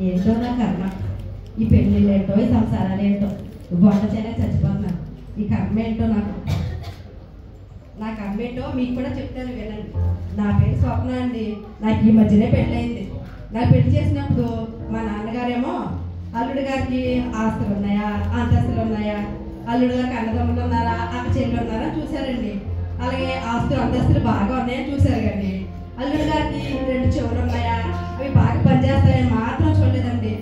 ఏంటో నా కర్మ, ఈ పెళ్ళిళ్ళు ఏంటో, ఈ సంసారాలు ఏంటో, వంట చేయలేక చచ్చిపోతున్నాను. ఈ కర్మ ఏంటో నా కర్మ ఏంటో మీకు కూడా చెప్తాను వినండి. నా పేరు స్వప్న అండి. నాకు ఈ మధ్యనే పెళ్ళయింది. నాకు పెళ్లి చేసినప్పుడు మా నాన్నగారేమో అల్లుడు గారికి ఆస్తులు ఉన్నాయా, అంతస్తులు ఉన్నాయా, అల్లుడు గారికి అన్నదమ్ములు ఉన్నారా, అక్క చెల్లి ఉన్నారా చూశారండి. అలాగే ఆస్తులు అంతస్తులు బాగా ఉన్నాయని చూశారు. కానీ అల్లుడు గారికి 2 చెవులు ఉన్నాయా, అవి బాగా పనిచేస్తాయని మాత్రం చూడలేదండి.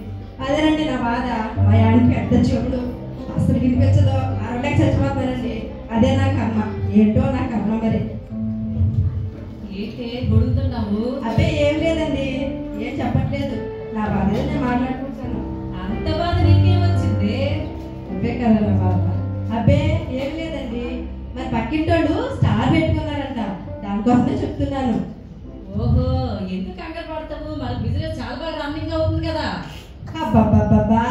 అదేనండి నా బాధ. మా ఆయనకి పెద్ద చెవులు, అసలు వినిపించదు, అరవలేక చచ్చిపోతానండి. అదే నా కర్మ. ఏంటో నా కర్మ మరి. అదే ఏం లేదండి, ఏం చెప్పట్లేదు. నా బాధ నేను మాట్లాడుకుంటాను. అంత బాధ నీకేం వచ్చింది? అబ్బే కదా నా బాధ. అబ్బే ఏం లేదండి, మరి పక్కింటోళ్ళు స్టార్ పెట్టుకున్నారంట, దానికోసమే చెప్తున్నాను. ఓహో, ఎందుకు కంగారు పడతావు? మన బిజినెస్ చాలా బాగా రన్నింగ్ అవుతుంది కదా. అబ్బాబ్బాబ్బా,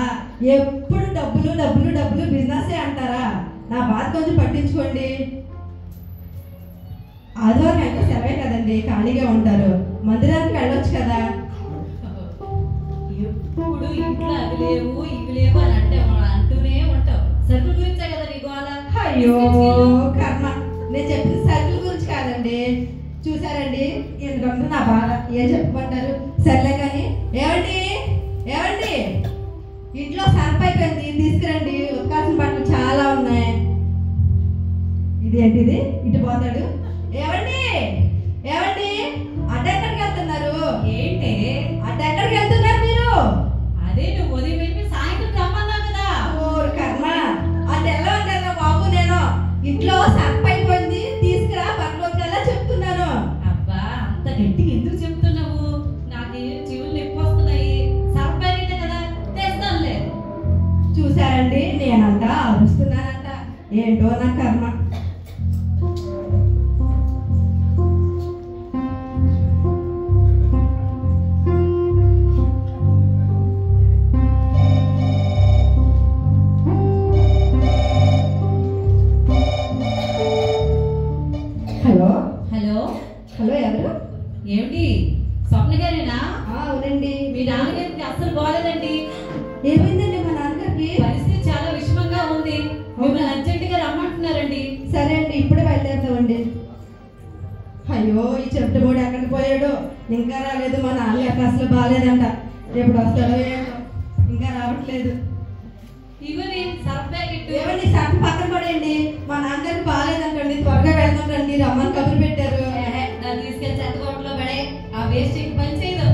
ఎప్పుడు డబ్బులు డబ్బులు డబ్బులు బిజినెస్ అంటారా? నా బాధ కొంచెం పట్టించుకోండి. ఆదివారం అయితే సెలవే కదండి, ఖాళీగా ఉంటారు, మందిరానికి వెళ్ళొచ్చు కదా. ఎప్పుడు ఇంట్లో అవి లేవు ఇవి లేవు అని అంటూనే ఉంటావు. సరుకుల గురించే కదా నీ గోల. అయ్యో కర్మ, నేను చెప్పిన సరుకుల గురించి కాదండి. చూసారండి, ఎందుకంటే నా బాధ. ఏం చెప్పమంటారు? సర్లే కానీ ఏమండి ఏమండి, ఇంట్లో సర్ఫ్ అయిపోయింది, తీసుకురండి. ఉతకాల్సిన బట్టలు చాలా ఉన్నాయి. ఇదేంటిది, ఇటు పోతాడు. ఏమండి ఏమండి, అడ్డెక్కడికి వెళ్తున్నారు? ఏంటి అడ్డెక్కడికి వెళ్తున్నారు మీరు? అదే నువ్వు ఉదయం వెళ్ళి సాయంత్రం రమ్మన్నావు కదా. ఓరు కర్మ, అది వెళ్ళమంటారా బాబు? నేను ఇంట్లో సర్ఫ్ అయిపోయింది, తీసుకురా బట్టలు ఉతకాలా చెప్తున్నాను. అబ్బా, అంత గట్టిగా ఎందుకు చెప్తున్నావు? నాకు చెవులు నొప్పి వస్తున్నాయి. సర్పైతే కదా, తెస్తానులే. చూసారండి, నేనంట అరుస్తున్నానంట. ఏంటో నా కర్మ. హలో హలో హలో, ఎవరు? ఏమిటి, స్వప్న గారేనా? అవునండి. మీ నాన్నగారికి అస్సలు బాగాలేదండి. ఏమైందండి మా నాన్నగారికి? పరిస్థితి చాలా విషమంగా ఉంది. మిమ్మల్ని అర్జెంట్ గా రమ్మంటున్నారండి. సరే అండి, ఇప్పుడే బయలుదేరుతామండి. అయ్యో, ఈ చెట్టుబోడు ఎక్కడికి పోయాడు? ఇంకా రాలేదు. మా నాన్నగారికి అసలు బాగాలేదంట. ఎప్పుడు వస్తాడో ఏంటో, ఇంకా రావట్లేదు. ఇగో నేను సర్ఫ్ ప్యాకెట్. ఏమండి, సర్ఫ్ పక్కన పడేయండి. మా నాన్నగారికి బాగాలేదంటండి, త్వరగా వెళ్దాం రండి, రమ్మని కబురు పెట్టారు. దాన్ని తీసుకెళ్ళి చెత్తకోటలో పడే. ఆ వేస్ట్ పని చేయదు.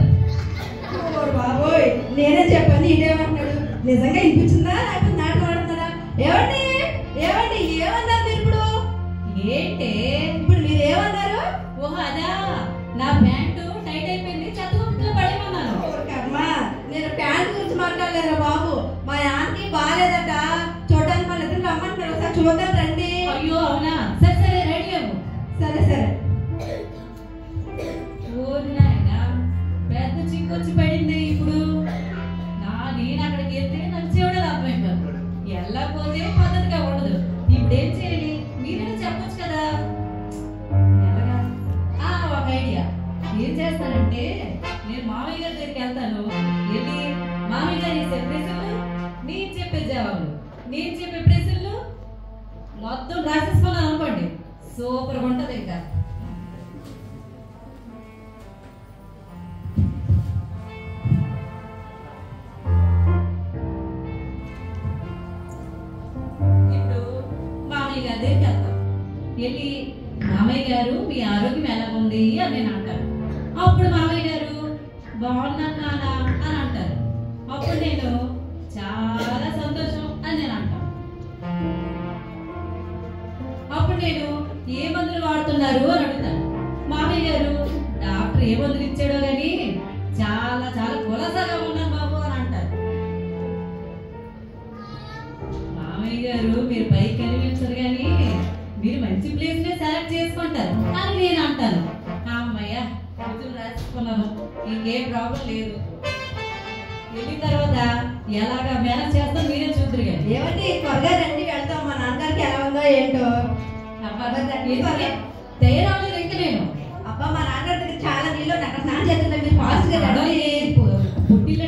బాబోయ్, నేనే చెప్పాను, ఇదేమంటున్నాడు? నిజంగా వినిపించిందా లేకపోతే నాటకం ఆడుతున్నారా? ఏమండి ఏమండి, ఏమన్నారు మీరు ఇప్పుడు? ఏంటి ఇప్పుడు మీరు ఏమన్నారు? ఓహో అదా, నా ప్యాంటు టైట్ అయిపోయింది, చెత్తకోటలో పడేమన్నాను. కర్మ, నేను ప్యాంట్ గురించి మాట్లాడలేరా బాబు? మా ఆంటీ బాగాలేదట, చూడడానికి మన ఇద్దరు రమ్మంటున్నారు, ఒకసారి చూద్దాం రండి. అయ్యో అవునా, సరే సరే రెడీ అవ్వు. సరే సరే. పెద్ద చిక్కొచ్చి పడింది. ఇప్పుడు నేను అక్కడికి వెళ్తే నాకు చెవుడే అర్థమైపోతుంది. వెళ్ళకపోతే పద్ధతిగా ఉండదు. ఇప్పుడు ఏం చేయాలి? మీరే చెప్పొచ్చు కదా. ఎలాగా? ఒక ఐడియా. ఏం చేస్తానంటే, నేను మామయ్య గారి దగ్గరికి వెళ్తాను. వెళ్ళి మామయ్య గారు ఇచ్చే ప్రశ్నలు, నేను చెప్పే జవాబులు, నేను చెప్పే ప్రశ్నలు మొత్తం రాసేసుకున్నాను అనుకోండి, సూపర్గా ఉంటుంది. ఇంకా వెళ్ళి, మామయ్య గారు మీ ఆరోగ్యం ఎలా ఉంది అని నేను అంటాను. అప్పుడు మామయ్య గారు బాగున్నాను నాన్న అని అంటారు. అప్పుడు నేను చాలా సంతోషం అని నేను అంటాను. అప్పుడు నేను ఏ మందులు వాడుతున్నారు అని అడుగుతాను. మామయ్య గారు డాక్టర్ ఏ మందులు ఇచ్చాడో కానీ చాలా చాలా కులసగా ఉన్నాను బాబు అని అంటారు. మామయ్య గారు మీరు పైకి కనిపించరు కానీ మీరు మంచి ప్లేస్ నే సెలెక్ట్ చేసుకుంటారు అని నేను అంటాను. అమ్మయ్య, కొంచెం రాసుకున్నాను, ఇంకేం ప్రాబ్లం లేదు. వెళ్ళిన తర్వాత ఎలాగా మేనేజ్ చేస్తాం మీరే చూద్దరు. కానీ ఏమండి, త్వరగా రండి, వెళ్తాం. మా నాన్నగారికి ఎలా ఉందో ఏంటో. తయారవలేదు ఇంకా నేను. అబ్బా, మా నాన్నగారి దగ్గర చాలా నీళ్ళు, అక్కడ స్నానం చేస్తుంటే మీరు ఫాస్ట్ గా రండి. పుట్టిలో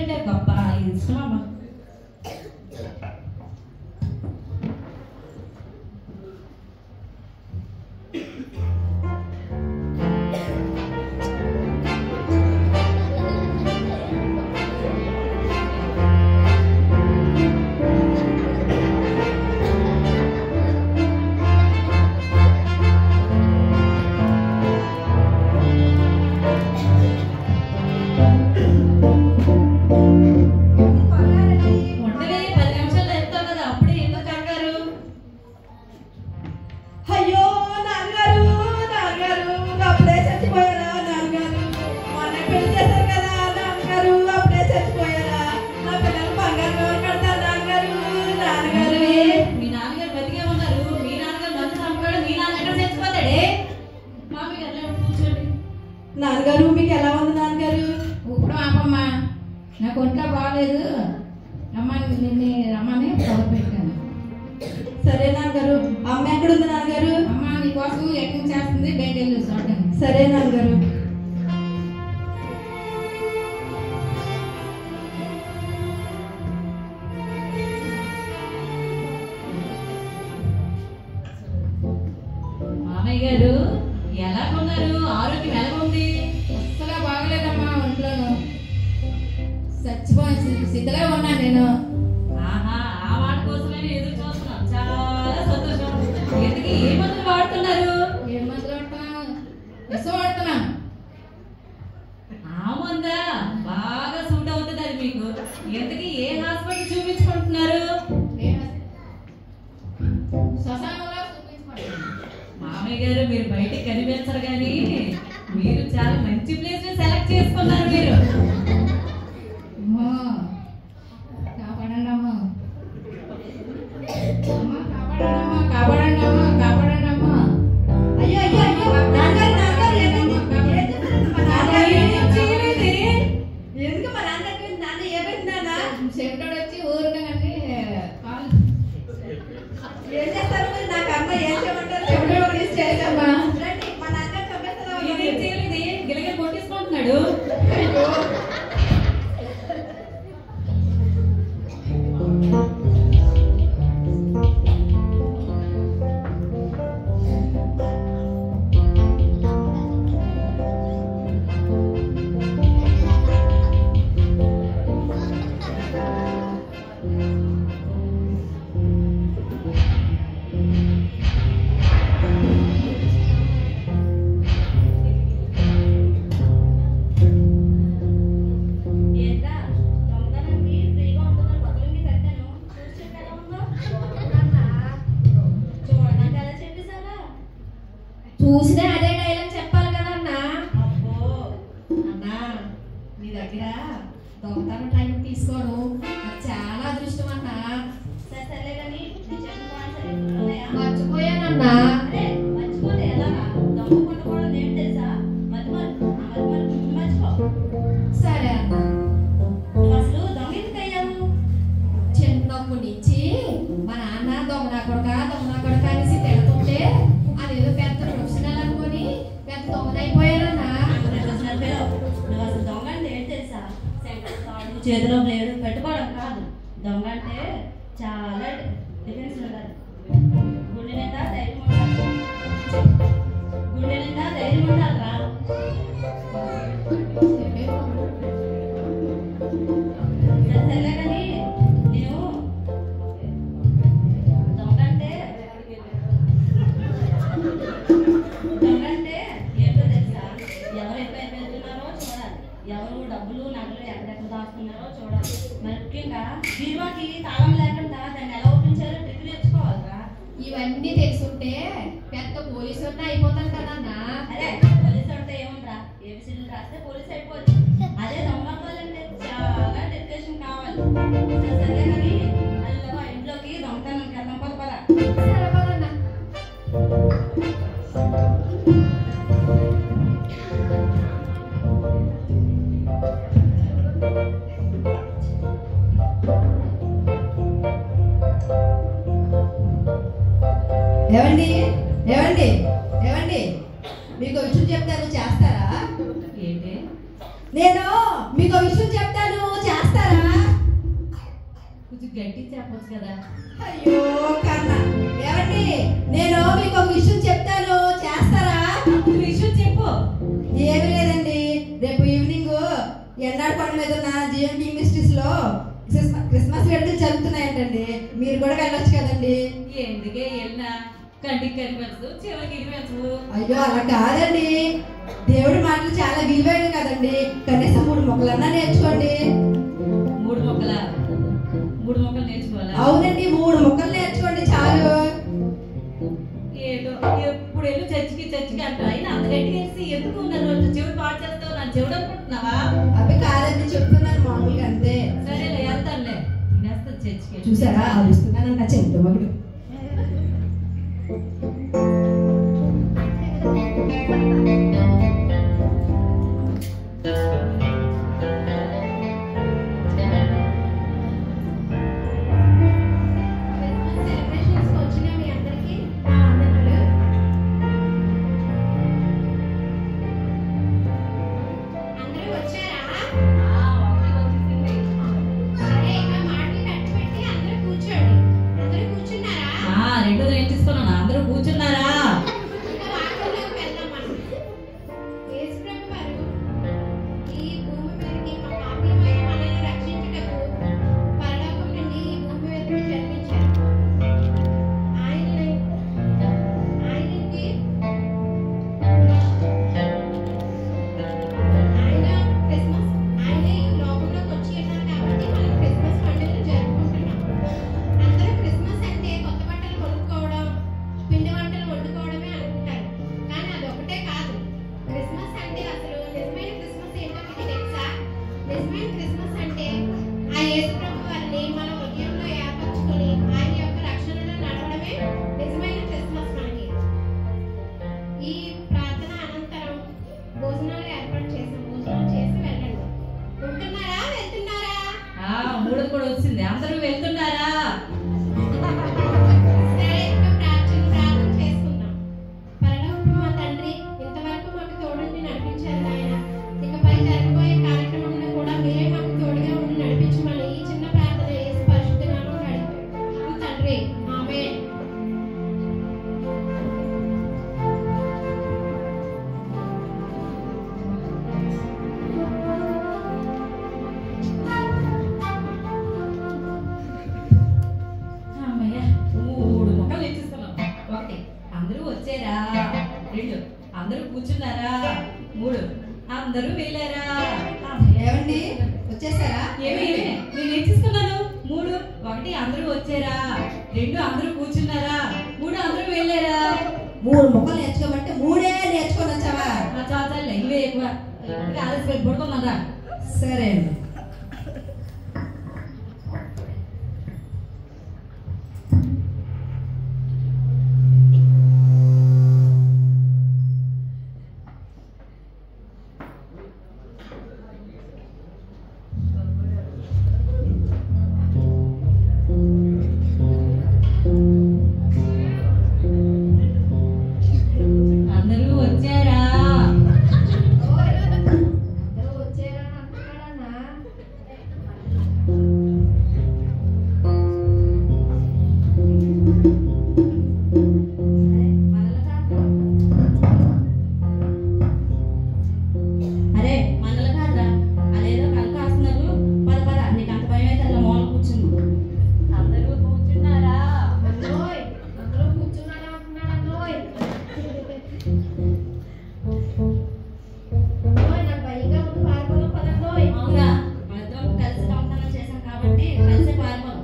ఒంట్లో బాగాలేదు, అమ్మ నిన్ను రమ్మని కబురు పెట్టాను. సరే నాన్నగారు. అమ్మ ఎక్కడుంది నాన్నగారు? అమ్మ నీకోసం ఎక్కింగ్ చేస్తుంది, బయట వెళ్ళి చూడటానికి. సరే నాన్నగారు. మామయ్య గారు ఎలా ఉన్నారు? ఆరోగ్యం ఎలా ఉంది? అస్సలు బాగలేదమ్మా, ఒంట్లోను చచ్చిపోయి స్థితిలో ఉన్నా నేను. ఆహా, ఆ మాట కోసమే ఎదురు చూస్తున్నాం. చాలా సంతోషం. ఎందుకు ఏ మందులు వాడుతున్నారు? ఏ మందులు వాడుతున్నాను? విషం వాడుతున్నాను. ఆ మందా బాగా సూట్ అవుతుంది అది మీకు. ఎందుకు ఏ హాస్పిటల్ చూపించుకుంటున్నారు? శ్మశానంలో చూపించుకోండి. మామయ్య గారు మీరు బయటికి కనిపించరు కానీ మీరు చాలా మంచి ప్లేస్ సెలెక్ట్ చేసుకున్నారు మీరు. అమ్మో, కాపాడండి అమ్మా, కాపాడండి అమ్మా, కాపాడండి అమ్మా, కాపాడండి అమ్మా. అయ్యో అయ్యో అయ్యో నాన్నగారు నాన్నగారు ఏమైంది? మా నాన్నగారు ఏం చేయలేదే. ఎందుకు మా నాన్నగారు? నాన్న ఏమైంది నాన్న? చెవిటోడు వచ్చి ఊరుకనండి కాలు ఏం చేస్తారు మరి? నాకు అమ్మ ఏం చేయమంటారు? చెవిటోడు తీసి చేసామా. రండి, మా నాన్నగారు చంపేస్తారా? ఇదేం చేయలేదే. గిలగిల కొట్టేసుకుంటున్నాడు. ఏంట్రా, దొంగతనానికి ఫ్రీగా ఉంటున్నారు, బట్టలన్నీ కట్టాను. చూసి ఎలా ఉందో? చూడడానికి ఎలా చెప్పేశారా? చూసినా అదే డైలాగ్ చెప్పాలి కదా అన్న. అబ్బో అన్నా, నీ దగ్గర దొంగతనం టైం తీసుకోడు, నాకు చాలా అదృష్టం అన్న. సరే సర్లే కానీ నీ చెప్పిన పాయింట్స్ అన్ని గుర్తున్నాయా? మర్చిపోయానన్నా. అరే మర్చిపోతే ఎలాగా? దొంగ కొట్టుకోవడం ఏంటి తెలుసా? మర్చిపో. సరే అన్న. నువ్వు అసలు దొంగ ఎందుకు అయ్యావు? చిన్నప్పటి నుంచి మా నాన్న దొంగ నా కొడుక అనేసి తిడుతుంటే అదేదో పెద్ద ప్రొఫెషనల్ అనుకొని పెద్ద దొంగనైపోయానన్నా. నువ్వు అసలు దొంగ అంటే ఏంటి తెలుసా? సెంటర్ తాడు చేతిలో బ్లేడు పెట్టుకోవడం కాదు. దొంగ అంటే చాలా డిఫరెన్స్ ఉండాలి. గుండె నిండా ధైర్యం ఉండాలి. గుండె నిండా ధైర్యం ఉండాలిరా. సరేలే కానీ నేను దొంగ అంటే ఏంటో తెలుసా? ఎవరు ఎక్కువ వెళ్తున్నారో చూడాలి, ఎవరు డబ్బులు నగలు ఎక్కడెక్కడ దాస్తున్నారో చూడాలి. ముఖ్యంగా బీరువాకి తాళం లేకుండా దాన్ని ఎలా ఒప్పించారో ట్రిక్ నేర్చుకోవాలిరా. ఇవన్నీ తెలుసుంటే పెద్ద పోలీసు అయిపోతాను కదన్నా. అదే పోలీసు అంటే ఏముందిరా? ఏబిసిడీలు రాస్తే పోలీసు అయిపోద్ది. అదే దొంగ అవ్వాలంటే చాలా డెడికేషన్ కావాలి. సరే కానీ అల్లగా ఇంట్లోకి దొంగతనానికి వెళ్దాం. పద. సరే పదన్నా. ఏవండి ఏవండి ఏవండి, మీకు విషయం చెప్తాను, చేస్తారా? ఏంటి? నేను మీకు విషయం చెప్తాను, చేస్తారా? కొంచెం గట్టి చెప్పొచ్చు కదా. అయ్యో కన్నా. ఏవండి, నేను మీకు ఒక విషయం చెప్తాను, చేస్తారా? విషయం చెప్పు. ఏమీ లేదండి, రేపు ఈవినింగ్ ఎండాడపడ మీద ఉన్న జిఎండి ఇండస్ట్రీస్ లో క్రిస్మస్ వేడుకలు జరుగుతున్నాయంటండి. మీరు కూడా వెళ్ళొచ్చు కదండి. ఎందుకే వెళ్ళినా కంటికి కనిపించదు, చెవికి కనిపించదు. అయ్యో అలా కాదండి, దేవుడి మాటలు చాలా విలువైనవి కదండి. కనీసం 3 మొక్కలన్నా నేర్చుకోండి. 3 మొక్కలా? 3 మొక్కలు నేర్చుకోవాలా? అవునండి, 3 మొక్కలు నేర్చుకోండి చాలు. ఏదో ఎప్పుడు వెళ్ళి చర్చికి అంట. అయినా అంత గట్టిగా వేసి ఎందుకు నన్ను చెవుడు పాడు చేస్తావు? నన్ను చెవుడు అనుకుంటున్నావా? అవి కాదండి, చెప్తున్నాను మామూలుగా అంతే. సరేలే వెళ్తానులే. నేస్తుంది చర్చికి. చూసారా అరుస్తున్నానంట చెవిటి మగుడు. యేసుప్రభు వారిని మన హృదయంలో ఏర్పరచుకొని ఆయన యొక్క రక్షణలో నడవడమే నిజమైన క్రిస్మస్ మనకి. ఈ ప్రార్థన అనంతరం భోజనాలు ఏర్పాటు చేసాం. భోజనాలు చేసి వెళ్ళండి. ఉంటున్నారా, వెళ్తున్నారా? మూడోది కూడా వచ్చింది. అందరూ వెళ్తున్నారా? సరే, ఇంకా ప్రార్థన చేసుకుందాం. పరలోకపు మా తండ్రి, ఇంతవరకు మాకు తోడుండి నడిపించారు నాయన. ఇకపై జరగబోయే కార్యక్రమంలో కూడా మీరే మాకు తోడుగా ఉండి నడిపించమని ఈ చిన్న ప్రార్థన యేసు పరిశుద్ధ నామములో అడుగుతున్నాము తండ్రి. ఆమేన్. అమ్మయ్య, 3 మొక్కలు తెచ్చిస్తున్నాం. 1 అందరూ వచ్చారా? 2 అందరూ కూర్చున్నారా? 3 అందరూ వెళ్ళారా? ఏమండి వచ్చేసారా? నేను నేర్చుకున్నాను. 3 1 అందరూ వచ్చారా? 2 అందరూ కూర్చున్నారా? 3 అందరూ వెళ్ళారా? 3 మొక్కలు నేర్చుకోమంటే 3 నేర్చుకొని వచ్చావా? చాచాలే, ఇవే ఎక్కువ. ఆలస్యం పడుకోమన్నా. సరే అండి. అందరూ వచ్చారా? అందరూ వచ్చారా అంటున్నాడన్నా. అరే మనలు కాదురా, అదేదో కనుక వస్తున్నారు. పద పద, నీకు అంత భయం అయితే అలా మూల కూర్చుంది. అందరూ కూర్చున్నారా? అన్నోయ్, అందరూ కూర్చున్నారా అంటున్నాడు అన్నోయ్. అన్నోయ్, నాకు భయంగా ఉంది, పారిపోదాం పదన్నోయ్. అవునా, మన ఇద్దరం కలిసి దొంగతనం చేశాం కాబట్టి కలిసి పారిపోదాం.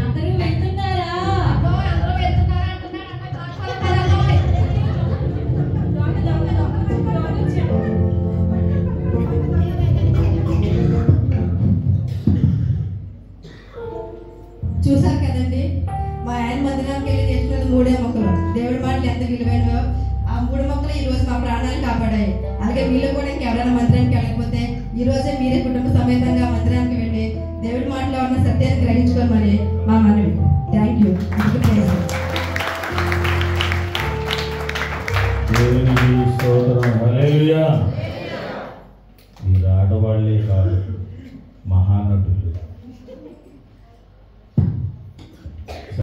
అందరూ వెళ్తున్నారా? అన్నోయ్, అందరూ వెళ్తున్నారా అంటున్నాడు అన్నోయ్. పారిపోదాం పదన్నోయ్. దొంగ దొంగ దొంగ దొంగ వచ్చాడు. చూసారు కదండి, మా ఆయన మందిరానికి వెళ్ళి తెచ్చుకున్నది 3 మొక్కలు. దేవుడి మాటలు ఎంత విలువైనవో ఆ 3 మొక్కలు ఈ రోజు మా ప్రాణాలు కాపాడాయి. అలాగే మీరు కూడా ఇంకెవరైనా మందిరానికి వెళ్ళకపోతే ఈ రోజే మీరే కుటుంబ సమేతంగా మందిరానికి వెళ్ళి దేవుడి మాటలో ఉన్న సత్యాన్ని గ్రహించుకోమని మా మనవి. Thank you. దేవునికి స్తోత్రం. హల్లెలూయా. మీరు ఆడవాళ్లే కాదు, మహాన